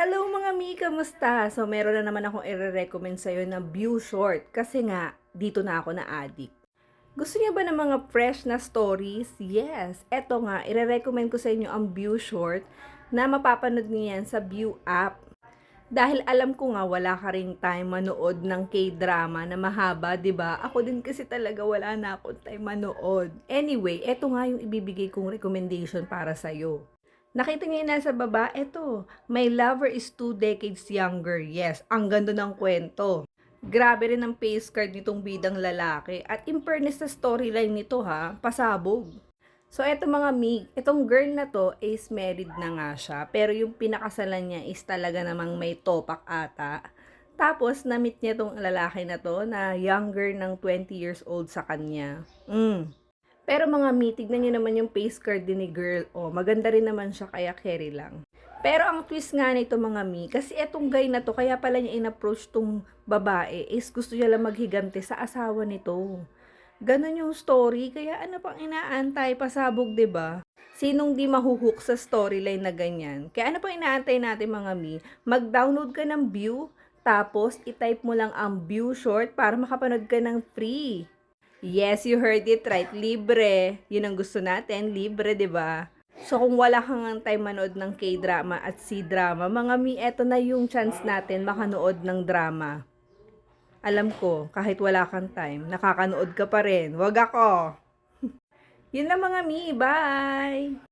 Hello mga mi, kamusta? So meron na naman akong i-recommend sa'yo na view short kasi nga dito na ako na-addict. Gusto niyo ba ng mga fresh na stories? Yes, eto nga, i-recommend ko sa inyo ang view short na mapapanood niyo yan sa View app. Dahil alam ko nga wala ka ring time manood ng K-drama na mahaba, 'di ba? Ako din kasi talaga wala na akong time manood. Anyway, eto nga yung ibibigay kong recommendation para sa Nakita niyo yung nasa baba? Eto, my lover is 2 decades younger. Yes, ang ganda ng kwento. Grabe rin ang face card nitong bidang lalaki. At in fairness sa storyline nito ha, pasabog. So eto mga mig, itong girl na to is married na nga siya. Pero yung pinakasalan niya is talaga namang may topak ata. Tapos, na-meet niya tong lalaki na to na younger ng 20 years old sa kanya. Pero mga mi, tignan nyo naman yung face card din ni girl. Oh, maganda rin naman siya kaya carry lang. Pero ang twist nga nito mga mi, kasi etong guy na to, kaya pala niya in-approach tong babae, is gusto niya lang maghigante sa asawa nito. Ganon yung story, kaya ano pang inaantay, pasabog 'di ba? Sinong di mahuhook sa storyline na ganyan? Kaya ano pang inaantay natin mga mi? Mag-download ka ng View, tapos i-type mo lang ang View short para makapanood ka ng free. Yes, you heard it right. Libre. Yun ang gusto natin. Libre, di ba? So, kung wala kang time manood ng K-drama at C-drama, mga mi, eto na yung chance natin makanood ng drama. Alam ko, kahit wala kang time, nakakanood ka pa rin. Wag ako. Yun lang mga mi. Bye!